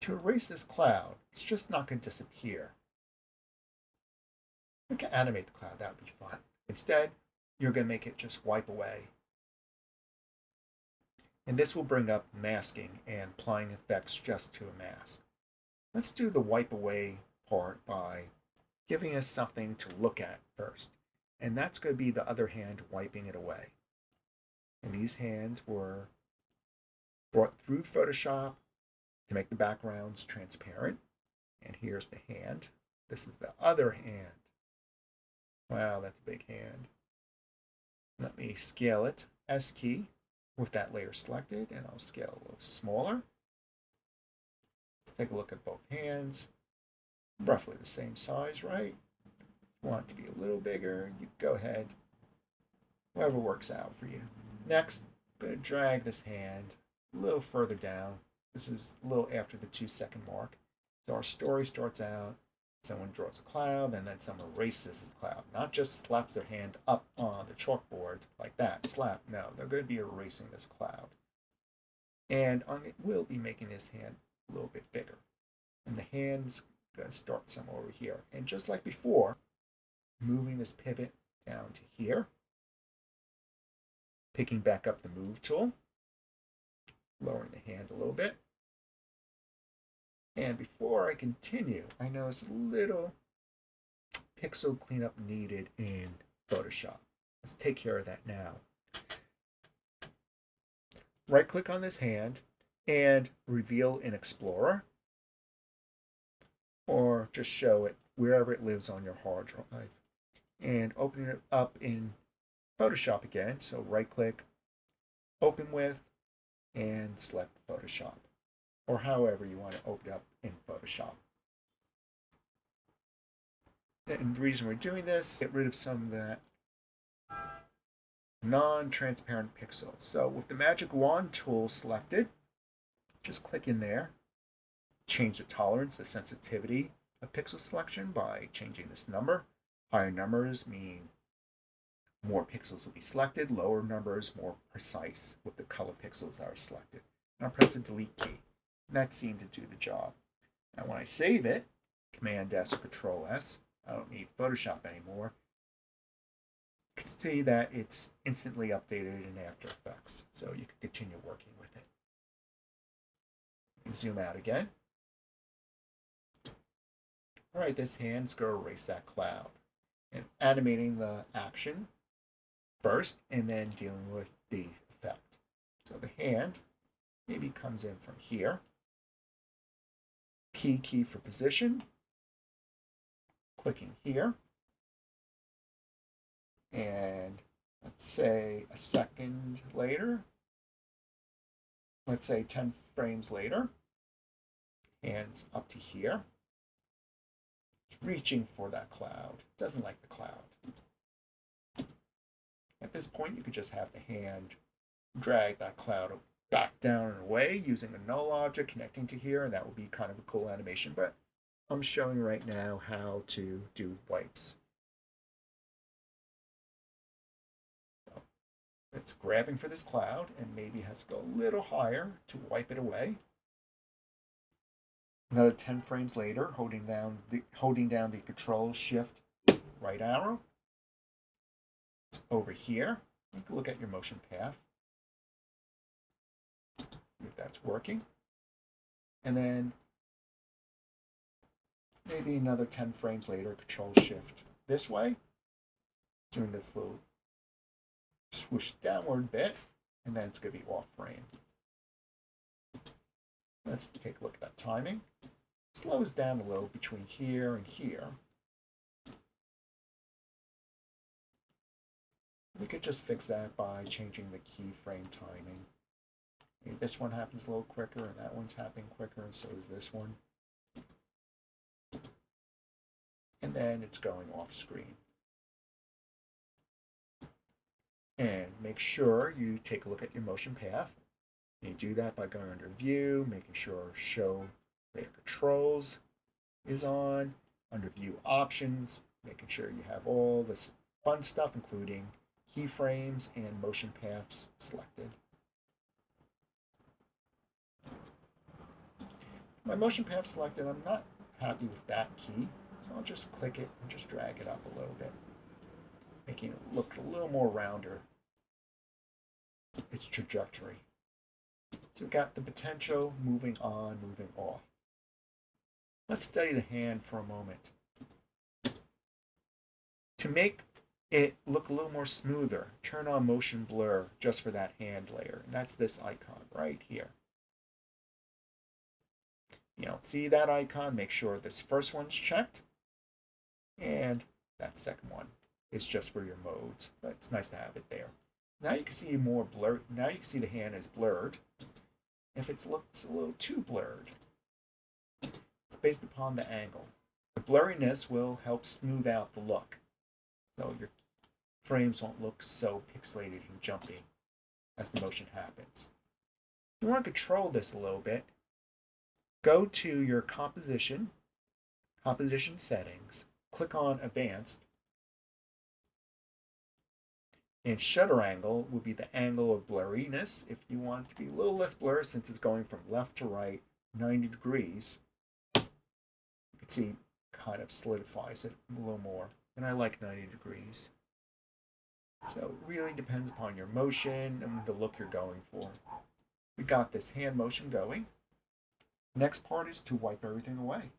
To erase this cloud, it's just not going to disappear. We can animate the cloud, that would be fun. Instead, you're going to make it just wipe away. And this will bring up masking and applying effects just to a mask. Let's do the wipe away part by giving us something to look at first. And that's going to be the other hand wiping it away. And these hands were brought through Photoshop to make the backgrounds transparent. And here's the hand. This is the other hand. Wow, that's a big hand. Let me scale it, S key, with that layer selected, and I'll scale a little smaller. Let's take a look at both hands. Roughly the same size, right? Want it to be a little bigger, you go ahead. Whatever works out for you. Next, I'm going to drag this hand a little further down. This is a little after the 2-second mark. So our story starts out, someone draws a cloud, and then someone erases the cloud. Not just slaps their hand up on the chalkboard like that, slap. No, they're going to be erasing this cloud. And we'll be making this hand a little bit bigger. And the hand's going to start somewhere over here. And just like before, moving this pivot down to here. Picking back up the move tool. Lowering the hand a little bit. And before I continue, I notice a little pixel cleanup needed in Photoshop. Let's take care of that now. Right-click on this hand and reveal in Explorer, or just show it wherever it lives on your hard drive. And open it up in Photoshop again. So right-click, open with, and select Photoshop, or however you want to open it up in Photoshop. And the reason we're doing this, get rid of some of that non-transparent pixels. So with the Magic Wand tool selected, just click in there, change the tolerance, the sensitivity of pixel selection by changing this number. Higher numbers mean more pixels will be selected, lower numbers more precise with the color pixels that are selected. Now press the delete key. And that seemed to do the job. Now when I save it, Command S or Control S, I don't need Photoshop anymore. You can see that it's instantly updated in After Effects, so you can continue working with it. Zoom out again. All right, this hand's going to erase that cloud. And animating the action first, and then dealing with the effect. So the hand maybe comes in from here. P key for position. Clicking here. And let's say a second later. Let's say 10 frames later. Hands up to here. Reaching for that cloud. Doesn't like the cloud. At this point, you could just have the hand drag that cloud back down and away using a null object connecting to here, and that would be kind of a cool animation, but I'm showing right now how to do wipes. So it's grabbing for this cloud and maybe has to go a little higher to wipe it away. Another 10 frames later, holding down the Control Shift right arrow. It's over here. You can look at your motion path. See if that's working. And then maybe another 10 frames later, Control Shift this way. Doing this little swoosh downward bit, and then it's going to be off frame. Let's take a look at that timing. Slows down a little between here and here. We could just fix that by changing the keyframe timing. Maybe this one happens a little quicker, and that one's happening quicker, and so is this one. And then it's going off screen. And make sure you take a look at your motion path. You do that by going under View, making sure Show Layer Controls is on. Under View Options, making sure you have all this fun stuff, including keyframes and motion paths selected. My motion path selected, I'm not happy with that key, so I'll just click it and just drag it up a little bit, making it look a little more rounder, its trajectory. So we've got the potential, moving on, moving off. Let's study the hand for a moment. To make it look a little more smoother, turn on motion blur just for that hand layer. And that's this icon right here. You don't see that icon, make sure this first one's checked. And that second one is just for your modes, but it's nice to have it there. Now you can see more blur. Now you can see the hand is blurred. If it looks a little too blurred, it's based upon the angle. The blurriness will help smooth out the look, so your frames won't look so pixelated and jumpy as the motion happens. If you want to control this a little bit, go to your composition settings, click on advanced, and shutter angle would be the angle of blurriness. If you want it to be a little less blurry, since it's going from left to right 90 degrees, you can see kind of solidifies it a little more. And I like 90 degrees. So it really depends upon your motion and the look you're going for. We got this hand motion going. Next part is to wipe everything away.